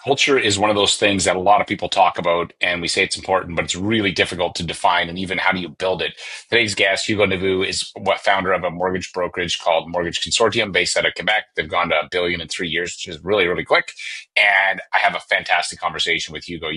Culture is one of those things that a lot of people talk about and we say it's important, but it's really difficult to define. And even how do you build it? Today's guest, Hugo Neveu, is what founder of a mortgage brokerage called Mortgage Consortium based out of Quebec. They've gone to a billion in 3 years, which is really, really quick. And I have a fantastic conversation with Hugo.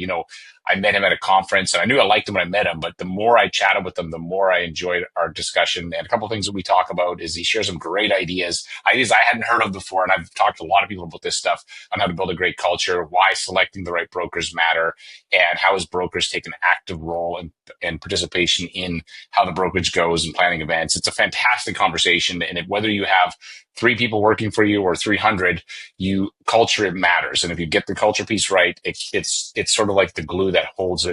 I met him at a conference and I knew I liked him when I met him, but the more I chatted with him, the more I enjoyed our discussion. And a couple of things that we talk about is he shares some great ideas I hadn't heard of before. And I've talked to a lot of people about this stuff on how to build a great culture, why selecting the right brokers matter, and how his brokers take an active role and participation in how the brokerage goes and planning events. It's a fantastic conversation. And whether you have three people working for you or 300, culture, it matters. And if you get the culture piece right, it's sort of like the glue that holds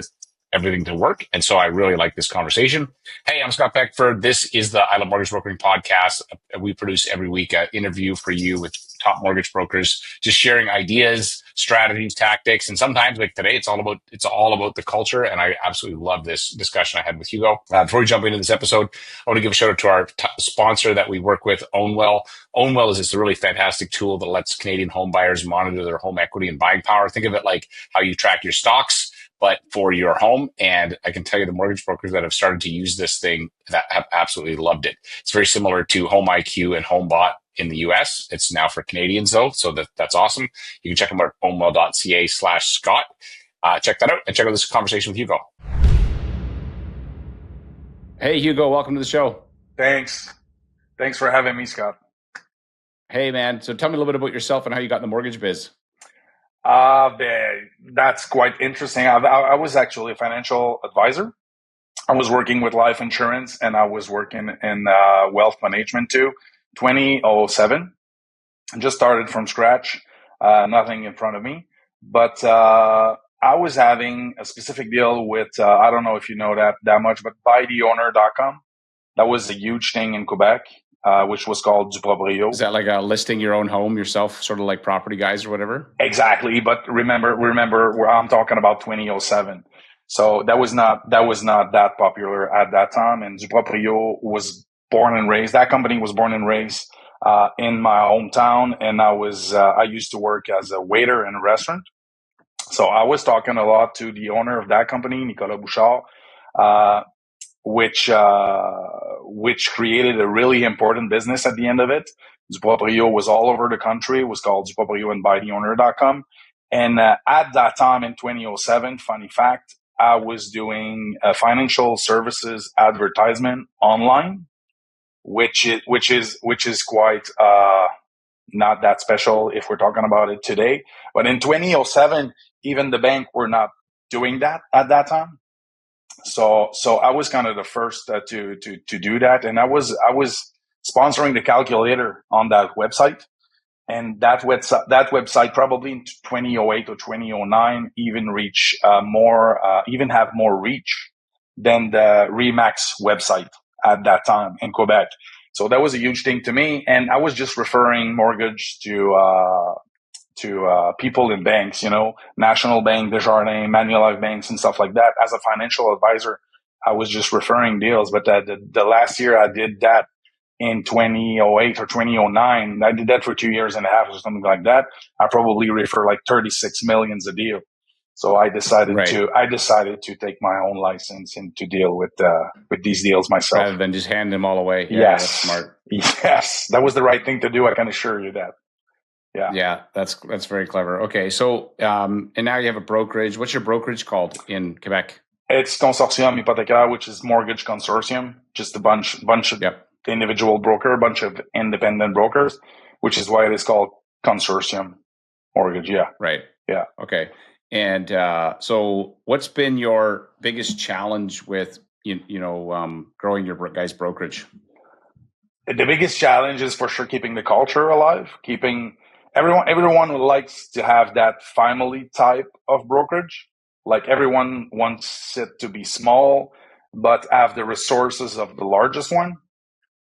everything to work. And so I really like this conversation. Hey, I'm Scott Beckford. This is the I Love Mortgage Brokering podcast. We produce every week an interview for you with top mortgage brokers, just sharing ideas, strategies, tactics. And sometimes like today, it's all about the culture. And I absolutely love this discussion I had with Hugo. Before we jump into this episode, I want to give a shout out to our sponsor that we work with, Ownwell. Ownwell is this really fantastic tool that lets Canadian home buyers monitor their home equity and buying power. Think of it like how you track your stocks, but for your home. And I can tell you the mortgage brokers that have started to use this thing that have absolutely loved it. It's very similar to Home IQ and HomeBot in the US. It's now for Canadians though. So that's awesome. You can check them out at ownwell.ca/Scott. Check that out and check out this conversation with Hugo. Hey, Hugo, welcome to the show. Thanks for having me, Scott. Hey, man. So tell me a little bit about yourself and how you got in the mortgage biz. That's quite interesting. I was actually a financial advisor. I was working with life insurance and I was working in wealth management too. 2007, just started from scratch, nothing in front of me. But I was having a specific deal with, I don't know if you know that much, but buytheowner.com. That was a huge thing in Quebec. Which was called Is that like listing your own home yourself, sort of like Property Guys or whatever? Exactly. But remember where I'm talking about 2007. So that was not that popular at that time. And Duproprio was born and raised. That company was born and raised in my hometown. And I used to work as a waiter in a restaurant. So I was talking a lot to the owner of that company, Nicolas Bouchard, which created a really important business at the end of it. Duproprio was all over the country. It was called Duproprio and buytheowner.com. And at that time in 2007, funny fact, I was doing a financial services advertisement online, which is quite not that special if we're talking about it today. But in 2007, even the bank were not doing that at that time. So I was kind of the first to do that, and I was sponsoring the calculator on that website, and that website probably in 2008 or 2009 even have more reach than the Remax website at that time in Quebec. So that was a huge thing to me, and I was just referring mortgage to people in banks, National Bank, Desjardins, Manulife banks and stuff like that. As a financial advisor, I was just referring deals. But the last year I did that in 2008 or 2009, I did that for 2 years and a half or something like that. I probably refer like 36 millions a deal. So I decided to take my own license and to deal with these deals myself. Rather than just hand them all away. Yeah, yes. That's smart. Yes. That was the right thing to do. I can assure you that. Yeah, that's very clever. Okay, so and now you have a brokerage. What's your brokerage called in Quebec? It's Consortium Hypothécaire, which is Mortgage Consortium, just a bunch of individual broker, a bunch of independent brokers, which is why it is called Consortium Mortgage. Yeah. Right. Yeah. Okay. And so what's been your biggest challenge with growing your guys' brokerage? The biggest challenge is for sure keeping the culture alive, keeping everyone likes to have that family type of brokerage. Like everyone wants it to be small, but have the resources of the largest one.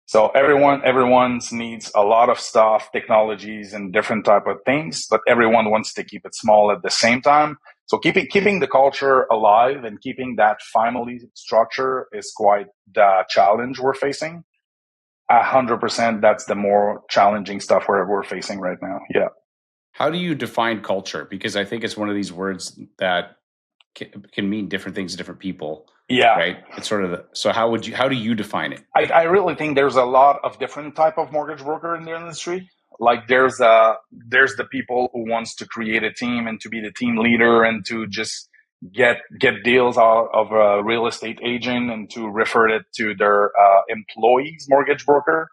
So everyone needs a lot of stuff, technologies and different type of things, but everyone wants to keep it small at the same time. So keeping the culture alive and keeping that family structure is quite the challenge we're facing. 100%, that's the more challenging stuff we're facing right now. Yeah. How do you define culture? Because I think it's one of these words that can mean different things to different people. Yeah. Right. It's sort of so how do you define it? I really think there's a lot of different type of mortgage broker in the industry. Like there's the people who wants to create a team and to be the team leader and to just get deals out of a real estate agent and to refer it to their employees mortgage broker.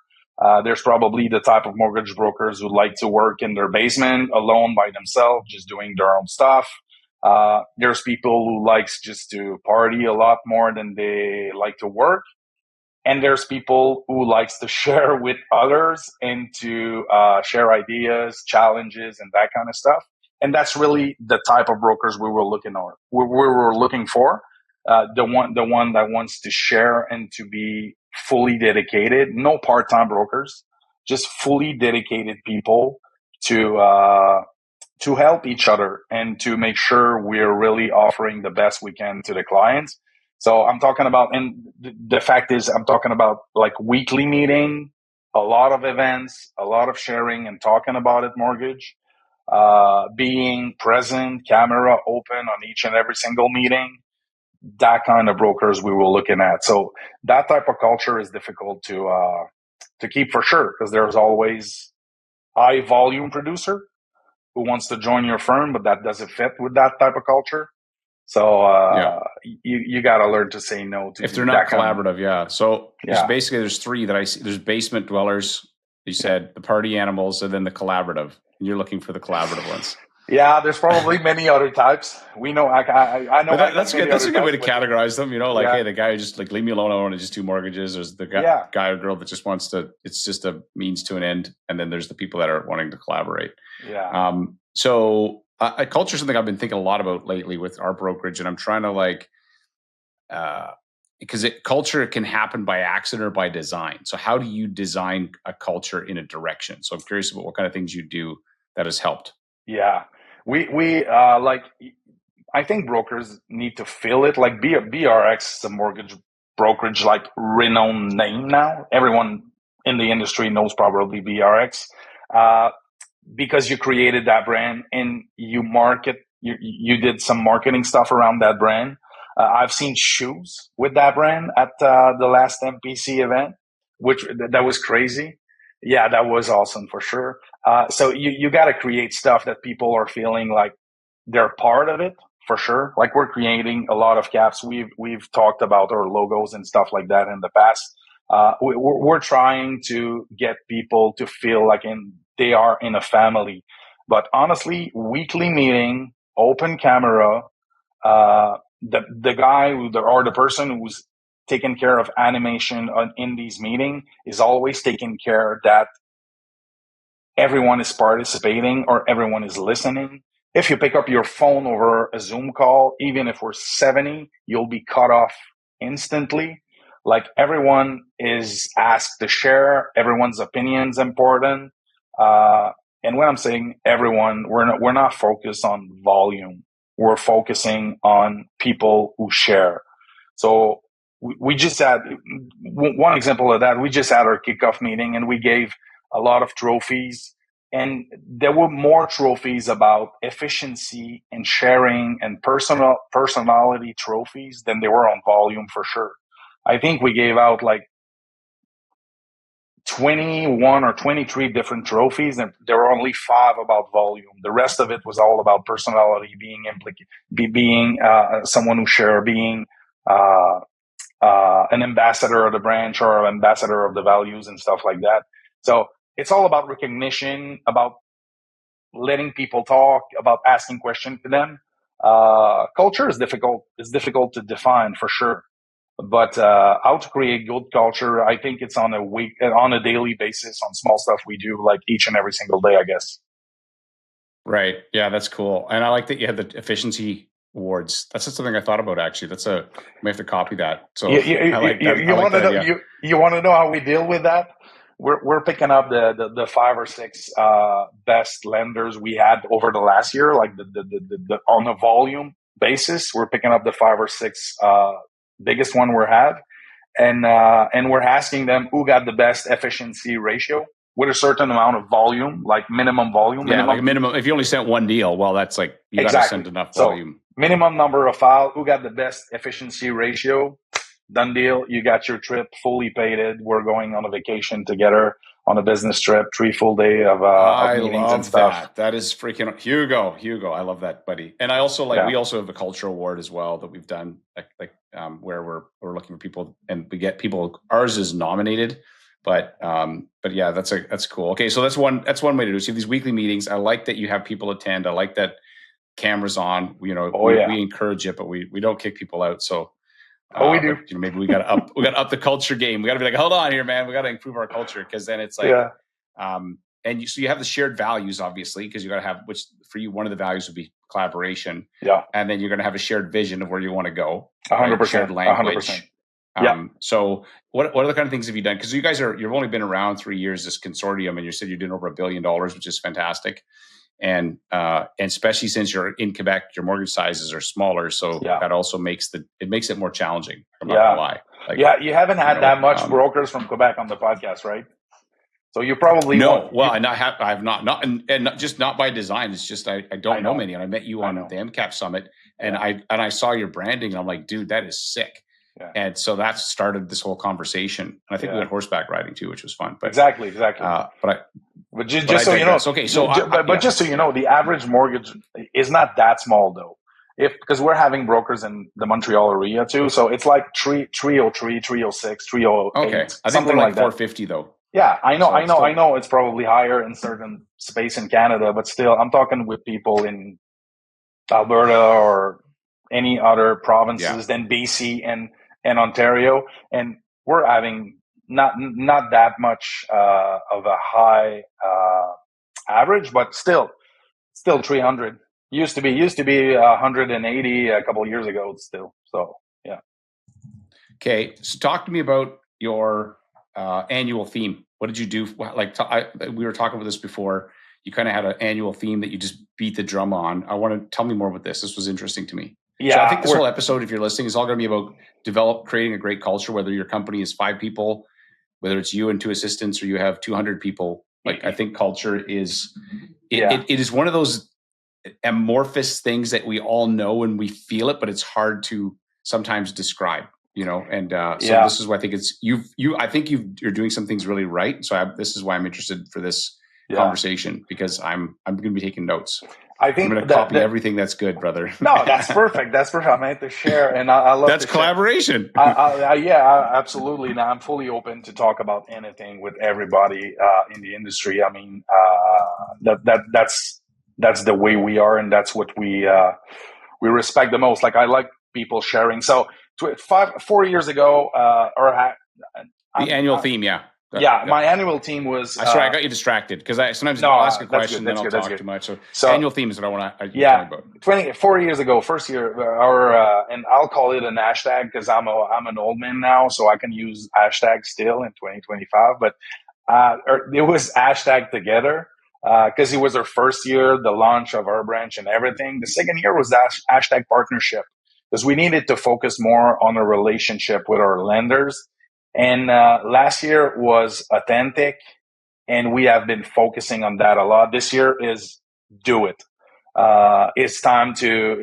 There's probably the type of mortgage brokers who like to work in their basement alone by themselves, just doing their own stuff. There's people who likes just to party a lot more than they like to work. And there's people who likes to share with others and to share ideas, challenges, and that kind of stuff. And that's really the type of brokers we were looking for. The one that wants to share and to be fully dedicated. No part-time brokers, just fully dedicated people to help each other and to make sure we're really offering the best we can to the clients. So I'm talking about, and the fact is, I'm talking about like weekly meeting, a lot of events, a lot of sharing and talking about it, mortgage, being present, camera open on each and every single meeting. That kind of brokers we were looking at. So that type of culture is difficult to keep for sure, because there's always high volume producer who wants to join your firm, but that doesn't fit with that type of culture. So you got to learn to say no to if they're not kind collaborative. of, Yeah. So basically, there's three that I see. There's basement dwellers. You said the party animals, and then the collaborative. You're looking for the collaborative ones. Yeah, there's probably many other types. We know. I know. But that's good. That's a good way to categorize them. You know, like, hey, the guy who just like leave me alone. I want to just do mortgages. There's the guy or girl that just wants to. It's just a means to an end. And then there's the people that are wanting to collaborate. Yeah. So culture is something I've been thinking a lot about lately with our brokerage, and I'm trying to because culture can happen by accident or by design. So how do you design a culture in a direction? So I'm curious about what kind of things you do that has helped. Yeah. We like, I think brokers need to feel it. Like BRX is a mortgage brokerage, like renowned name now. Everyone in the industry knows probably BRX, because you created that brand and you did some marketing stuff around that brand. I've seen shoes with that brand at the last MPC event, which that was crazy. Yeah, that was awesome for sure. So you got to create stuff that people are feeling like they're part of it for sure. Like we're creating a lot of caps. We've talked about our logos and stuff like that in the past. We're trying to get people to feel like they are in a family. But honestly, weekly meeting, open camera, the guy or the person who's taking care of animation in these meetings is always taking care that everyone is participating or everyone is listening. If you pick up your phone over a Zoom call, even if we're 70, you'll be cut off instantly. Like everyone is asked to share, everyone's opinion's important. And when I'm saying everyone, we're not focused on volume. We're focusing on people who share. So we just had one example of that. We just had our kickoff meeting and we gave a lot of trophies, and there were more trophies about efficiency and sharing and personality trophies than there were on volume for sure. I think we gave out like 21 or 23 different trophies, and there were only 5 about volume. The rest of it was all about personality, being someone who share, being an ambassador of the branch or an ambassador of the values and stuff like that. So it's all about recognition, about letting people talk, about asking questions to them. Culture is difficult. It's difficult to define for sure. But how to create good culture, I think it's on a daily basis on small stuff we do like each and every single day, I guess. Right. Yeah, that's cool. And I like that you have the efficiency awards. That's just something I thought about actually. I may have to copy that. So I like that. You want to know how we deal with that? We're picking up the 5 or 6 best lenders we had over the last year, like the on a volume basis. We're picking up the 5 or 6 biggest one we have, and we're asking them who got the best efficiency ratio with a certain amount of volume, like minimum volume. Yeah, like a minimum. If you only sent one deal, well, that's like you got to send enough volume. So minimum number of files. Who got the best efficiency ratio? Done deal. You got your trip fully paid. We're going on a vacation together on a business trip, 3 full days of meetings and stuff. That is freaking Hugo. I love that, buddy. And I also we also have a culture award as well that we've done, where we're looking for people and we get people. Ours is nominated, but yeah, that's cool. Okay, so that's one way to do it. So these weekly meetings. I like that you have people attend. I like that cameras on. We encourage it, but we don't kick people out. So. We do. But, maybe we got to up the culture game. We got to be like, hold on here, man. We got to improve our culture, because then it's like, so you have the shared values, obviously, because you got to have, which for you, one of the values would be collaboration. Yeah. And then you're going to have a shared vision of where you want to go. 100%. Shared language. 100%. So what other kind of things have you done? Because you guys you've only been around 3 years, this consortium, and you said you're doing over $1 billion, which is fantastic. And especially since you're in Quebec, your mortgage sizes are smaller, so that also makes it more challenging. I'm not gonna lie. You haven't had that much brokers from Quebec on the podcast, right? So you probably I've not, and not by design. It's just I don't know many, and I met you on the MCAP summit, and I saw your branding, and I'm like, dude, that is sick. Yeah. And so that started this whole conversation. And I think we had horseback riding too, which was fun. But exactly. But just so you know, just so you know, the average mortgage is not that small though. Because we're having brokers in the Montreal area too, so it's like 303, 306, 308. Okay, I think we're like 450 though. Yeah, I know. It's probably higher in certain space in Canada, but still, I'm talking with people in Alberta or any other provinces than BC and Ontario, and we're having not that much of a high average, but still 300. Used to be 180 a couple of years ago still. So yeah. Okay, so talk to me about your annual theme. What did you do? We were talking about this before. You kind of had an annual theme that you just beat the drum on. I want to tell me more about this. This was interesting to me. Yeah, so I think this whole episode, if you're listening, is all going to be about creating a great culture. Whether your company is 5 people, whether it's you and 2 assistants, or you have 200 people. I think culture is it is one of those amorphous things that we all know and we feel it, but it's hard to sometimes describe. And so this is why I think it's you're doing some things really right. So this is why I'm interested for this conversation, because I'm going to be taking notes. I think I'm going to copy everything that's good, brother. No, that's perfect. That's perfect. I'm going to share, and I love that's collaboration. Absolutely. Now I'm fully open to talk about anything with everybody in the industry. I mean, that's the way we are, and that's what we respect the most. Like, I like people sharing. So 4 years ago, the annual theme, my annual theme was. Sorry, I got you distracted because sometimes I'll ask a question and then I'll talk too much. So annual theme is what I want to talk about. 4 years ago, first year, and I'll call it an hashtag because I'm an old man now, so I can use hashtag still in 2025. But it was hashtag together because it was our first year, the launch of our branch and everything. The second year was hashtag partnership, because we needed to focus more on a relationship with our lenders. And last year was authentic, and we have been focusing on that a lot. This year is do it. It's time to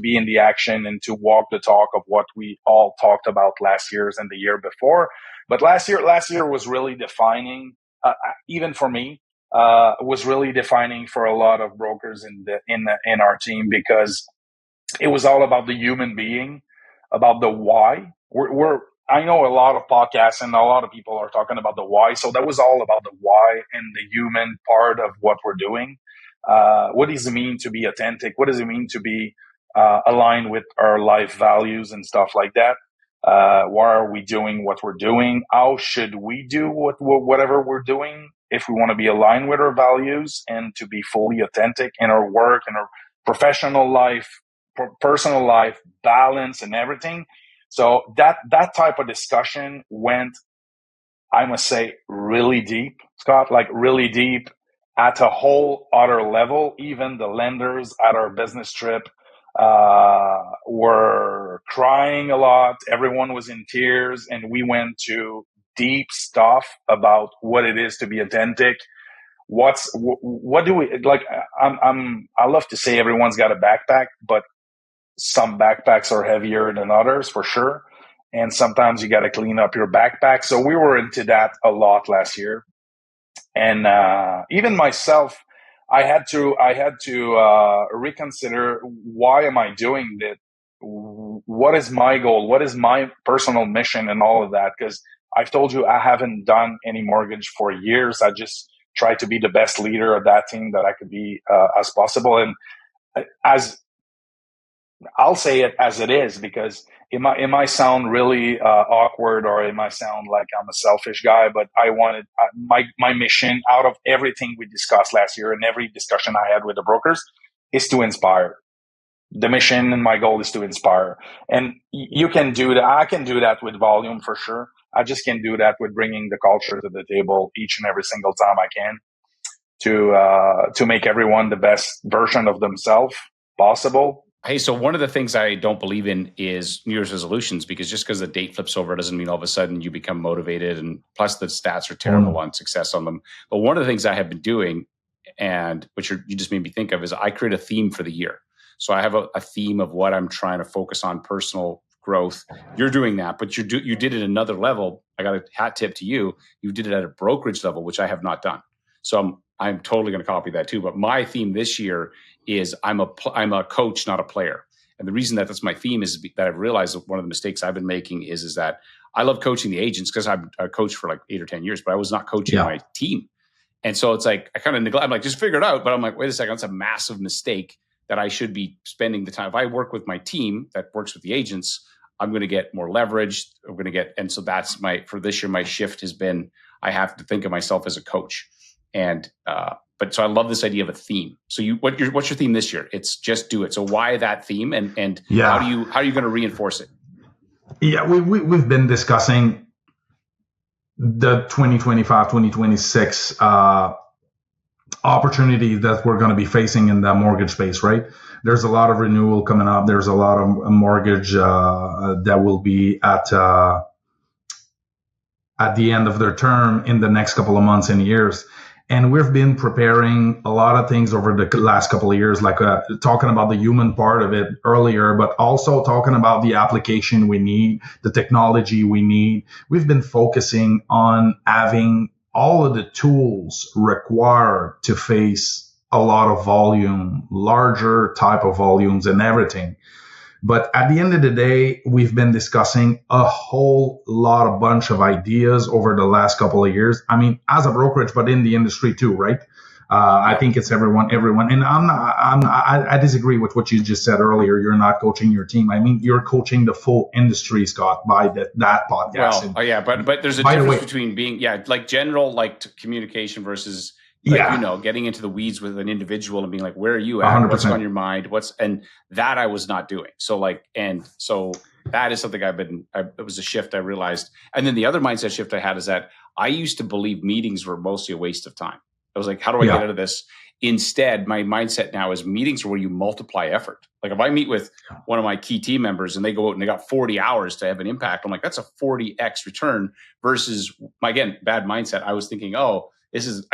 be in the action and to walk the talk of what we all talked about last year and the year before. But last year was really defining, even for me, was really defining for a lot of brokers in our team, because it was all about the human being, about the why. I know a lot of podcasts and a lot of people are talking about the why. So that was all about the why and the human part of what we're doing. What does it mean to be authentic? What does it mean to be aligned with our life values and stuff like that? Why are we doing what we're doing? How should we do whatever we're doing if we want to be aligned with our values and to be fully authentic in our work and our professional life, personal life, balance and everything? So that type of discussion went, I must say, really deep, Scott, like really deep at a whole other level. Even the lenders at our business trip were crying a lot. Everyone was in tears, and we went to deep stuff about what it is to be authentic. What do we like? I love to say everyone's got a backpack, but some backpacks are heavier than others for sure. And sometimes you got to clean up your backpack. So we were into that a lot last year. And even myself, I had to reconsider, why am I doing this? What is my goal? What is my personal mission and all of that? Because I've told you I haven't done any mortgage for years. I just try to be the best leader of that team that I could be as possible. And as I'll say it as it is, because it might sound really awkward, or it might sound like I'm a selfish guy, but I wanted my mission out of everything we discussed last year and every discussion I had with the brokers is to inspire. The mission and my goal is to inspire. And you can do that. I can do that with volume for sure. I just can do that with bringing the culture to the table each and every single time I can to make everyone the best version of themselves possible. Hey, so one of the things I don't believe in is New Year's resolutions, because just because the date flips over doesn't mean all of a sudden you become motivated. And plus the stats are terrible on success on them. But one of the things I have been doing, and which you just made me think of, is I create a theme for the year. So I have a theme of what I'm trying to focus on, personal growth. You're doing that, but you did it another level. I got a hat tip to you. You did it at a brokerage level, which I have not done. So I'm totally going to copy that too. But my theme this year is I'm a coach, not a player. And the reason that that's my theme is that I've realized that one of the mistakes I've been making is that I love coaching the agents because I've coached for like 8 or 10 years, but I was not coaching my team. And so it's like, I kind of neglect, I'm like, just figure it out. But I'm like, wait a second, that's a massive mistake that I should be spending the time. If I work with my team that works with the agents, I'm going to get more leverage. And so that's for this year, my shift has been, I have to think of myself as a coach. And, but so I love this idea of a theme. So what's your theme this year? It's just do it. So why that theme, and how are you going to reinforce it? Yeah, we've been discussing the 2025, 2026 opportunity that we're going to be facing in the mortgage space, right? There's a lot of renewal coming up. There's a lot of mortgage that will be at the end of their term in the next couple of months and years. And we've been preparing a lot of things over the last couple of years, like talking about the human part of it earlier, but also talking about the application we need, the technology we need. We've been focusing on having all of the tools required to face a lot of volume, larger type of volumes and everything. But at the end of the day, we've been discussing a whole bunch of ideas over the last couple of years. I mean, as a brokerage, but in the industry too, right? I think it's everyone. And I disagree with what you just said earlier. You're not coaching your team. I mean, you're coaching the full industry, Scott, by that podcast. Well, but there's a difference between being, like general, like communication versus, getting into the weeds with an individual and being like, where are you at? 100%. What's on your mind? And that I was not doing. So that is something it was a shift I realized. And then the other mindset shift I had is that I used to believe meetings were mostly a waste of time. I was like, how do I get out of this? Instead, my mindset now is meetings are where you multiply effort. Like if I meet with one of my key team members and they go out and they got 40 hours to have an impact, I'm like, that's a 40x return versus bad mindset. I was thinking, I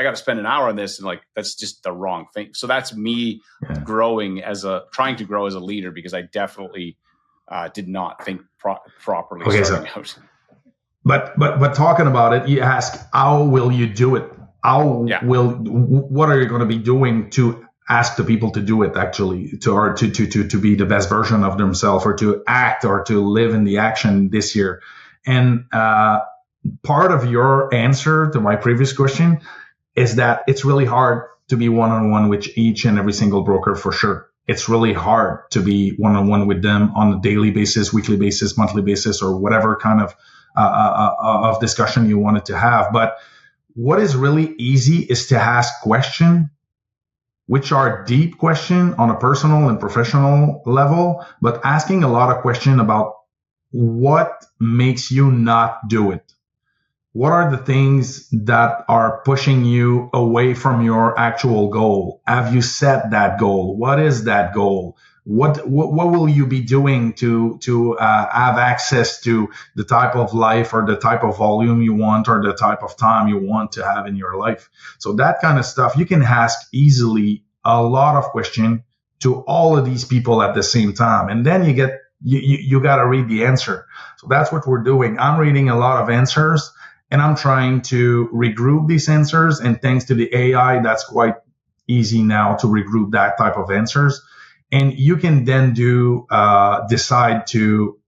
got to spend an hour on this. And like, that's just the wrong thing. So that's me trying to grow as a leader, because I definitely did not think properly starting out. But talking about it, you ask, how will you do it? What are you going to be doing to ask the people to do it actually, to be the best version of themselves, or to act or to live in the action this year? And part of your answer to my previous question is that it's really hard to be one-on-one with each and every single broker, for sure. It's really hard to be one-on-one with them on a daily basis, weekly basis, monthly basis, or whatever kind of discussion you wanted to have. But what is really easy is to ask questions, which are deep questions on a personal and professional level, but asking a lot of questions about what makes you not do it. What are the things that are pushing you away from your actual goal? Have you set that goal? What is that goal? What will you be doing to have access to the type of life or the type of volume you want or the type of time you want to have in your life? So that kind of stuff, you can ask easily a lot of questions to all of these people at the same time. And then you got to read the answer. So that's what we're doing. I'm reading a lot of answers and I'm trying to regroup these answers. And thanks to the AI, that's quite easy now to regroup that type of answers. And you can then decide to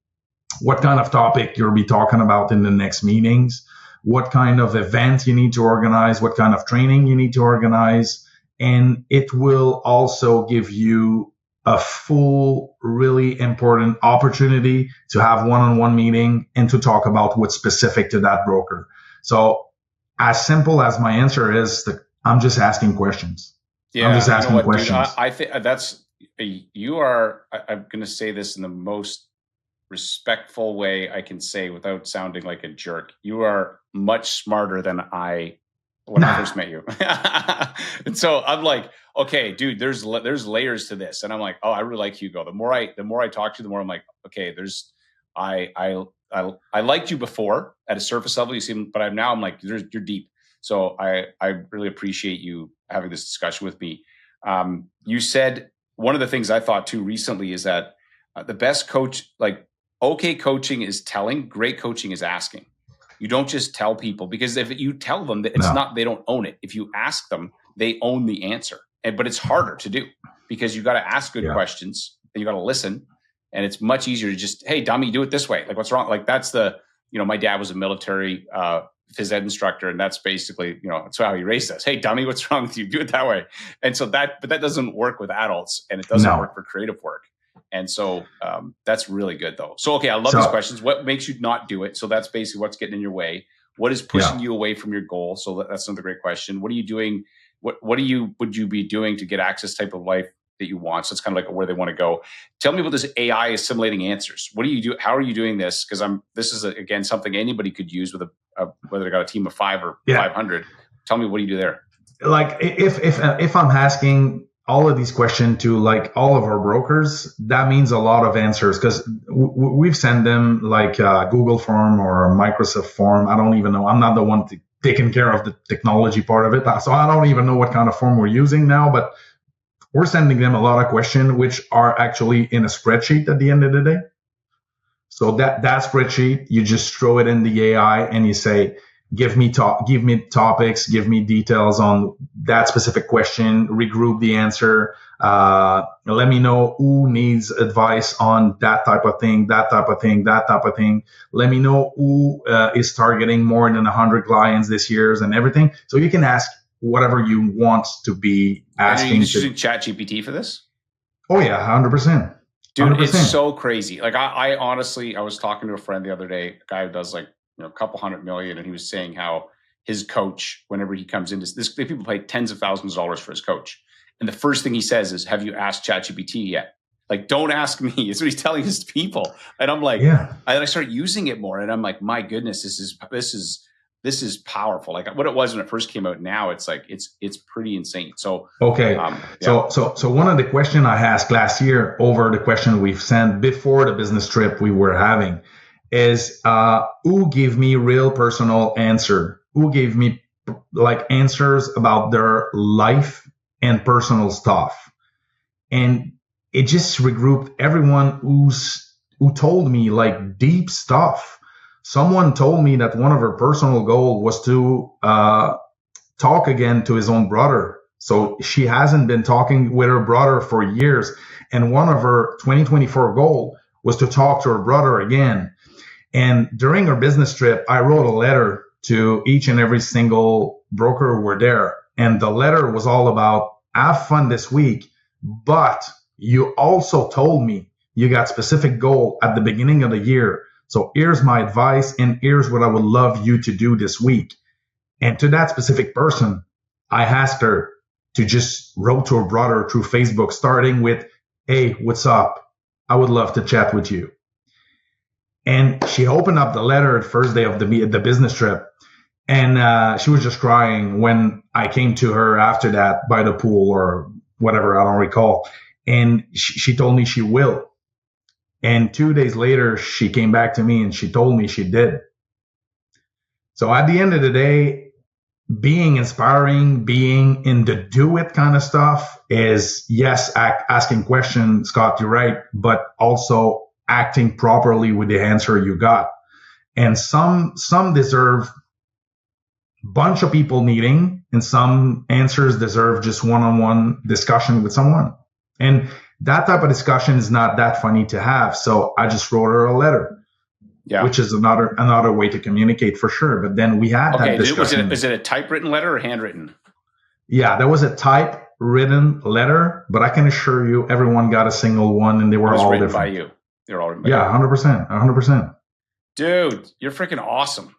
what kind of topic you'll be talking about in the next meetings, what kind of event you need to organize, what kind of training you need to organize. And it will also give you a full, really important opportunity to have one-on-one meeting and to talk about what's specific to that broker. So as simple as my answer is, I'm just asking questions. Yeah, I'm just asking questions. Dude, I think you are, I'm going to say this in the most respectful way I can say without sounding like a jerk. You are much smarter than when I first met you. And so I'm like, okay, dude, there's layers to this. And I'm like, oh, I really like Hugo. The more I talk to you, the more I'm like, okay, I liked you before at a surface level, you seem, but I'm like, you're deep. So I really appreciate you having this discussion with me. You said one of the things I thought too recently is that the best coach, like okay coaching is telling, great coaching is asking. You don't just tell people, because if you tell them that it's not, they don't own it. If you ask them, they own the answer. But it's harder to do because you got to ask good questions and you got to listen. And it's much easier to just, hey, dummy, do it this way. Like, what's wrong? Like, that's my dad was a military phys ed instructor, and that's basically, that's how he raised us. Hey, dummy, what's wrong with you? Do it that way. And so but that doesn't work with adults, and it doesn't work for creative work. And so that's really good, though. So, okay, I love these questions. What makes you not do it? So that's basically what's getting in your way. What is pushing you away from your goal? So that's another great question. What are you doing? What would you be doing to get access type of life that you want? So it's kind of like where they want to go. Tell me about this AI assimilating answers. What do you do? How are you doing this? Because this is again something anybody could use with whether they got a team of 5 or 500. Tell me, what do you do there? Like if I'm asking all of these questions to like all of our brokers, that means a lot of answers, because we've sent them like a Google form or a Microsoft form. I don't even know. I'm not the one taking care of the technology part of it. So I don't even know what kind of form we're using now, but we're sending them a lot of questions, which are actually in a spreadsheet at the end of the day. So that spreadsheet, you just throw it in the AI and you say, give me topics, give me details on that specific question, regroup the answer. Let me know who needs advice on that type of thing, that type of thing, that type of thing. Let me know who is targeting more than 100 clients this year and everything. So you can ask whatever you want to be asking. Are you using ChatGPT for this? Oh yeah, 100%. Dude, 100%. It's so crazy. Like I honestly, I was talking to a friend the other day, a guy who does like, a couple $100 million. And he was saying how his coach, whenever he comes into this, people pay tens of thousands of dollars for his coach. And the first thing he says is, have you asked ChatGPT yet? Like, don't ask me. It's what he's telling his people. And I'm like, I start using it more. And I'm like, my goodness, this is powerful. Like what it was when it first came out. Now it's like, it's pretty insane. So, okay. So one of the questions I asked last year over the question we've sent before the business trip we were having is who gave me real personal answer? Who gave me like answers about their life and personal stuff? And it just regrouped everyone who told me like deep stuff. Someone told me that one of her personal goals was to talk again to his own brother. So she hasn't been talking with her brother for years. And one of her 2024 goals was to talk to her brother again. And during our business trip, I wrote a letter to each and every single broker who were there. And the letter was all about, have fun this week, but you also told me you got specific goal at the beginning of the year. So here's my advice and here's what I would love you to do this week. And to that specific person, I asked her to just wrote to her brother through Facebook, starting with, hey, what's up? I would love to chat with you. And she opened up the letter the first day of the business trip. And she was just crying when I came to her after that by the pool or whatever, I don't recall. And she told me she will. And 2 days later, she came back to me and she told me she did. So at the end of the day, being inspiring, being in the do it kind of stuff is, yes, asking questions, Scott, you're right, but also acting properly with the answer you got. And some deserve bunch of people meeting, and some answers deserve just one-on-one discussion with someone. And that type of discussion is not that funny to have. So I just wrote her a letter. Yeah. Which is another way to communicate for sure. But then we had that discussion. Was it a typewritten letter or handwritten? Yeah, there was a typewritten letter, but I can assure you everyone got a single one, and they were all different. By you. They were all written by you. Yeah, 100%. 100%. Dude, you're freaking awesome.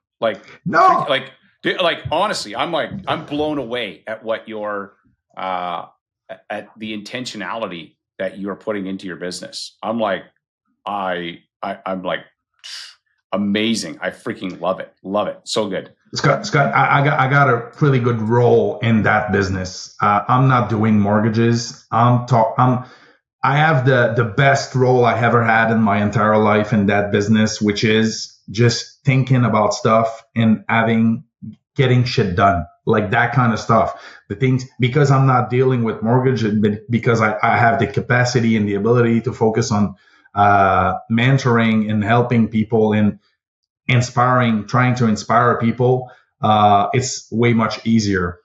No. Honestly, I'm blown away at what your at the intentionality that you're putting into your business. I'm like amazing. I freaking love it. Love it. So good. Scott, I got a really good role in that business. I'm not doing mortgages. I have the best role I ever had in my entire life in that business, which is just thinking about stuff and getting shit done, like that kind of stuff. The things, because I'm not dealing with mortgage, because I have the capacity and the ability to focus on mentoring and helping people and trying to inspire people, it's way much easier.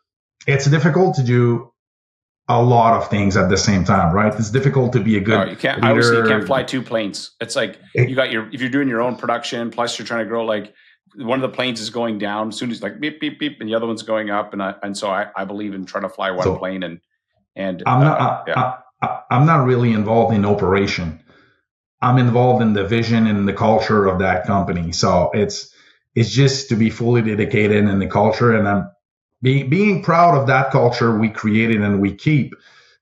It's difficult to do a lot of things at the same time, right? It's difficult to be a good leader. Obviously you can't fly two planes. It's like if you're doing your own production, plus you're trying to grow, like one of the planes is going down, as soon as like beep, beep, beep, and the other one's going up. And so I believe in trying to fly one plane and I'm not really involved in operation. I'm involved in the vision and the culture of that company. So it's just to be fully dedicated in the culture, and I'm being proud of that culture we created and we keep.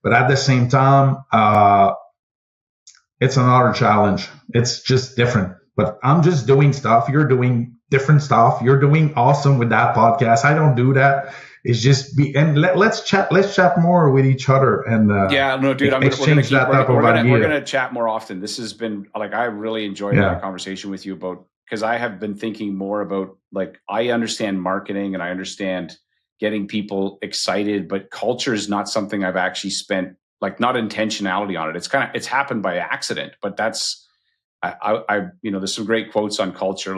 But at the same time, it's another challenge. It's just different. But I'm just doing stuff. You're doing different stuff. You're doing awesome with that podcast. I don't do that. It's just let's chat more with each other and dude, we're gonna chat more often. This has been I really enjoyed that conversation with you because I have been thinking more about I understand marketing and I understand getting people excited, but culture is not something I've actually spent not intentionality on it. It's happened by accident, but that's there's some great quotes on culture.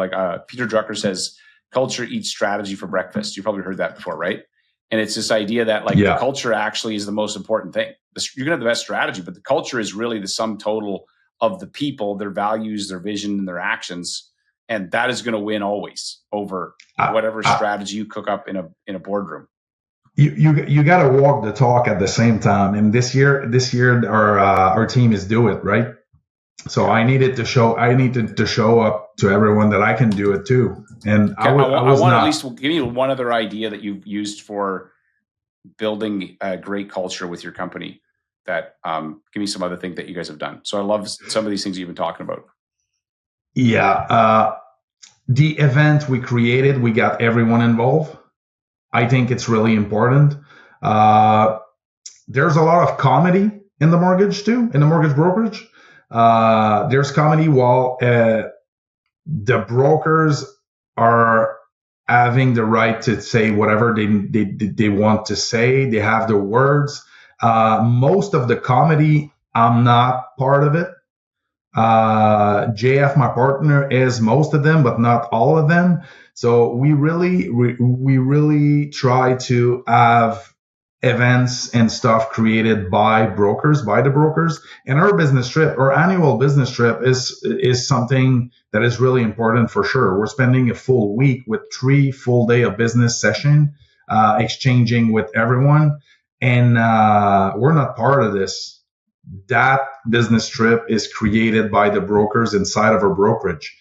Peter Drucker says, "Culture eats strategy for breakfast." You've probably heard that before, right? And it's this idea that the culture actually is the most important thing. You're going to have the best strategy, but the culture is really the sum total of the people, their values, their vision, and their actions. And that is going to win always over whatever strategy you cook up in a boardroom. You got to walk the talk at the same time. And this year our team is do it, right? So I needed to show up to everyone that I can do it too. And I want to at least give you one other idea that you've used for building a great culture with your company. That give me some other thing that you guys have done. So I love some of these things you've been talking about. Yeah, the event we created, we got everyone involved. I think it's really important. There's a lot of comedy in the mortgage too, in the mortgage brokerage. There's comedy while the brokers are having the right to say whatever they want to say. They have the words. Most of the comedy, I'm not part of it. JF, my partner, is most of them, but not all of them. So we really try to have events and stuff created by the brokers. And our business trip, our annual business trip is something that is really important for sure. We're spending a full week with 3 full day of business session, exchanging with everyone. And, we're not part of this. That business trip is created by the brokers inside of our brokerage.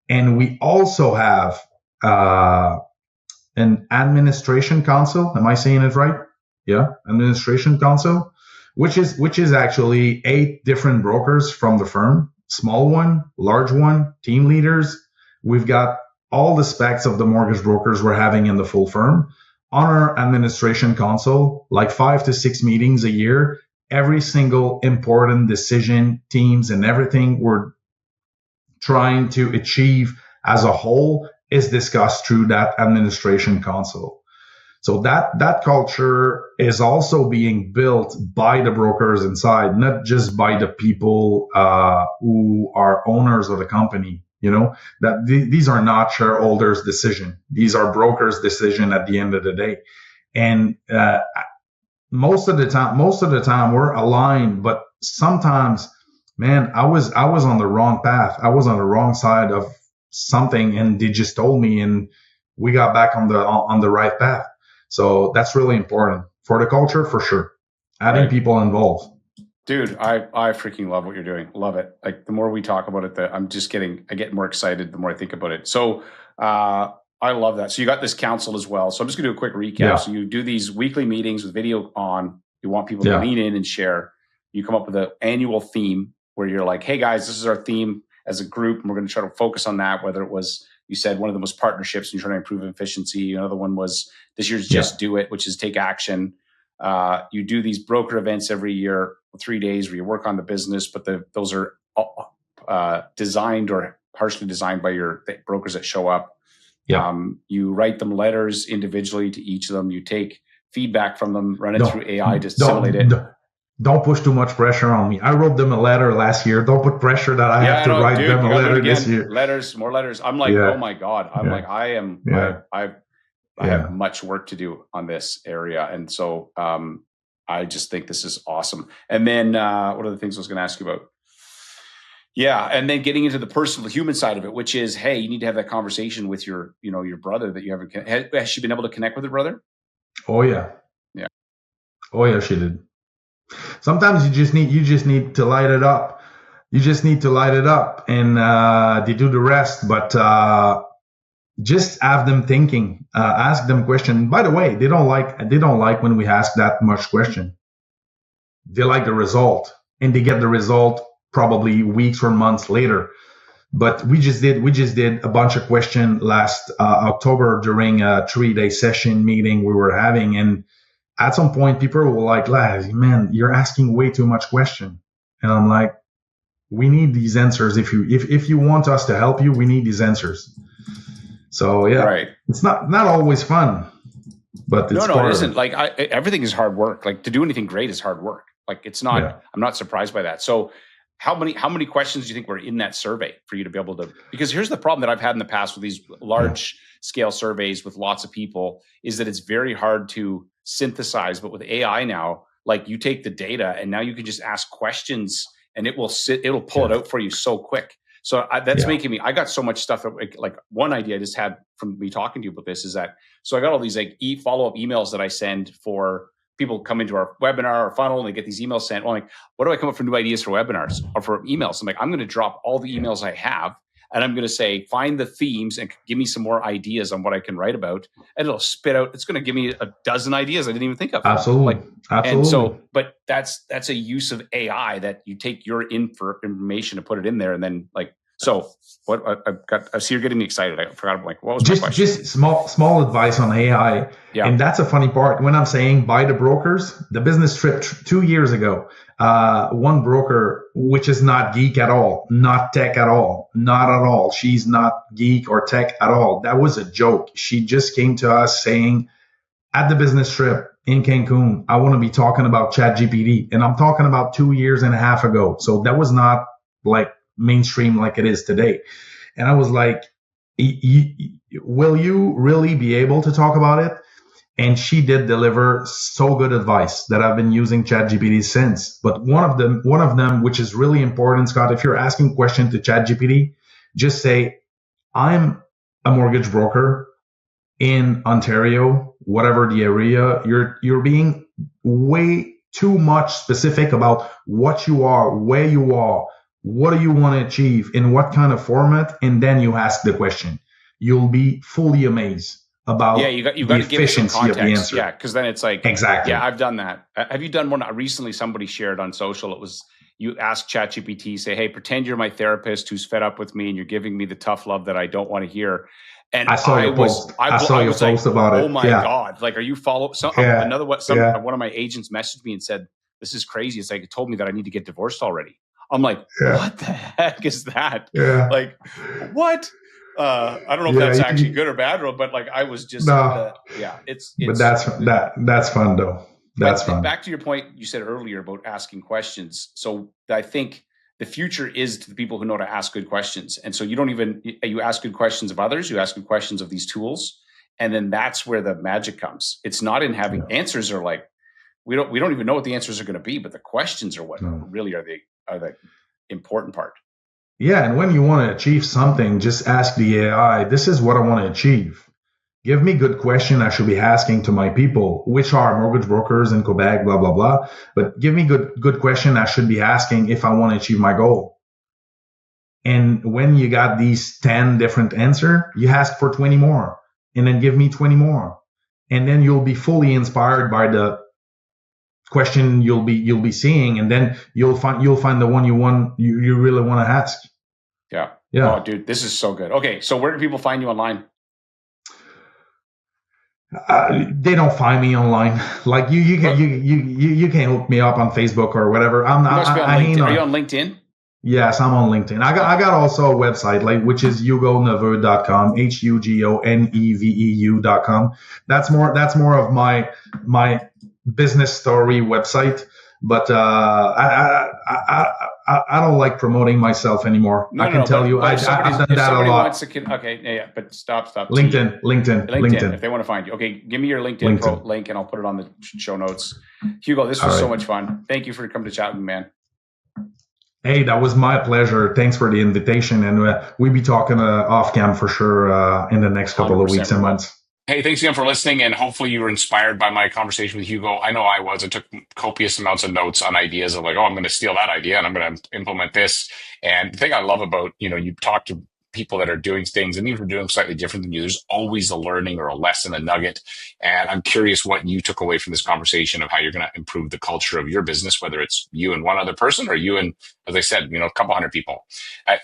And we also have, an administration council. Am I saying it right? Yeah, administration council, which is actually 8 different brokers from the firm, small one, large one, team leaders. We've got all the specs of the mortgage brokers we're having in the full firm on our administration council, 5 to 6 meetings a year. every single important decision, teams and everything we're trying to achieve as a whole is discussed through that administration console. So that culture is also being built by the brokers inside, not just by the people who are owners of the company. That these are not shareholders' decision; these are brokers' decision at the end of the day. And most of the time we're aligned, but sometimes, man, I was on the wrong path. I was on the wrong side of something, and they just told me, and we got back on the right path. So that's really important for the culture, for sure. Having people involved. Dude, I freaking love what you're doing. Love it. Like the more we talk about it, I get more excited the more I think about it. So I love that. So you got this council as well. So I'm just gonna do a quick recap. Yeah. So you do these weekly meetings with video on. You want people to lean in and share. You come up with an annual theme where you're like, hey guys, this is our theme as a group, and we're going to try to focus on that. Whether it was, you said one of them was partnerships and you're trying to improve efficiency. Another one was this year's Just Do It, which is take action. You do these broker events every year, 3 days where you work on the business, but those are designed or partially designed by your brokers that show up. Yeah. You write them letters individually to each of them. You take feedback from them, run it through AI to simulate it. Don't push too much pressure on me. I wrote them a letter last year. Don't put pressure that I have to write them a letter this year. More letters. I'm like, oh my God. I'm like, I have much work to do on this area. And so I just think this is awesome. And then what are the things I was going to ask you about? Yeah. And then getting into the personal, human side of it, which is, hey, you need to have that conversation with your brother that you haven't. Has she been able to connect with her brother? Oh, yeah. Yeah. Oh, yeah, she did. Sometimes you just need to light it up. You just need to light it up, and they do the rest. But just have them thinking. Ask them question. By the way, they don't like when we ask that much question. They like the result, and they get the result probably weeks or months later. But we just did a bunch of questions last October during a 3-day session meeting we were having, and at some point, people were like, man, you're asking way too much question. And I'm like, we need these answers. If you want us to help you, we need these answers. So, yeah, It's not always fun, but it's No, it isn't. Like everything is hard work. Like to do anything great is hard work. Like it's not, I'm not surprised by that. So how many questions do you think were in that survey for you to be able to, because here's the problem that I've had in the past with these large scale surveys with lots of people is that it's very hard to synthesize. But with AI now, like you take the data and now you can just ask questions and it'll pull it out for you so quick. So that's making me, I got so much stuff that, like one idea I just had from me talking to you about this is that, so I got all these like follow-up emails that I send for people come into our webinar or funnel and they get these emails sent. Well, like, what do I come up for new ideas for webinars or for emails? I'm like, I'm going to drop all the emails I have and I'm going to say, find the themes and give me some more ideas on what I can write about. And it'll spit out, it's going to give me a dozen ideas I didn't even think of. Absolutely. Absolutely. And so, but that's a use of AI that you take your information and put it in there. And then like, so what I see you're getting me excited. I forgot like, what was my question? Just small advice on AI. Yeah. And that's a funny part. When I'm saying buy the brokers, the business trip 2 years ago, one broker, which is not geek at all, not tech at all, not at all. She's not geek or tech at all. That was a joke. She just came to us saying at the business trip in Cancun, I want to be talking about ChatGPT. And I'm talking about 2.5 years ago. So that was not like mainstream like it is today. And I was like, will you really be able to talk about it? And she did deliver so good advice that I've been using ChatGPT since. But one of them, which is really important, Scott, if you're asking questions to ChatGPT, just say, I'm a mortgage broker in Ontario, whatever the area. You're being way too much specific about what you are, where you are, what do you want to achieve, in what kind of format, and then you ask the question. You'll be fully amazed about you got to give it some context. Yeah, because then it's like, exactly. Yeah, I've done that. Have you done one recently? Somebody shared on social. It was, you ask ChatGPT, say, hey, pretend you're my therapist who's fed up with me and you're giving me the tough love that I don't want to hear. And I saw your post about it. Oh my God! Like, are you follow? One of my agents messaged me and said, this is crazy. It's like, it told me that I need to get divorced already. I'm like, Yeah. what the heck is that? Yeah. Like, what? I don't know if that's actually good or bad, but like, I was just, it's. But that's fun though. That's fun. Back to your point you said earlier about asking questions. So I think the future is to the people who know to ask good questions. And so you ask good questions of others, you ask good questions of these tools. And then that's where the magic comes. It's not in having answers are like, we don't even know what the answers are going to be, but the questions are what really are the important part. Yeah. And when you want to achieve something, just ask the AI, this is what I want to achieve. Give me good question I should be asking to my people, which are mortgage brokers in Quebec, blah, blah, blah. But give me good question I should be asking if I want to achieve my goal. And when you got these 10 different answers, you ask for 20 more and then give me 20 more. And then you'll be fully inspired by the question you'll be seeing. And then you'll find the one you really want to ask. Yeah. Yeah. Oh, dude, this is so good. Okay. So where do people find you online? They don't find me online. Like you can hook me up on Facebook or whatever. Are you on LinkedIn? Yes, I'm on LinkedIn. I got also a website which is hugoneveu.com, HUGONEVEU.com. That's more of my business story website. But I don't like promoting myself anymore. I can tell you, I've done that a lot. But stop. LinkedIn. If they want to find you. Okay, give me your LinkedIn link and I'll put it on the show notes. Hugo, this was so much fun. Thank you for coming to chat with me, man. Hey, that was my pleasure. Thanks for the invitation. And we'll be talking off cam for sure in the next couple of weeks and months. Hey, thanks again for listening, and hopefully you were inspired by my conversation with Hugo. I know I was. I took copious amounts of notes on ideas of like, oh, I'm going to steal that idea and I'm going to implement this. And the thing I love about, you talk to people that are doing things and even doing slightly different than you, there's always a learning or a lesson, a nugget. And I'm curious what you took away from this conversation of how you're going to improve the culture of your business, whether it's you and one other person or you and, as I said, a couple hundred people.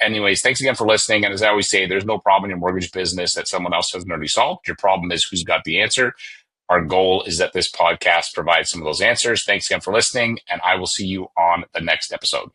Anyways, thanks again for listening. And as I always say, there's no problem in your mortgage business that someone else hasn't already solved. Your problem is who's got the answer. Our goal is that this podcast provides some of those answers. Thanks again for listening, and I will see you on the next episode.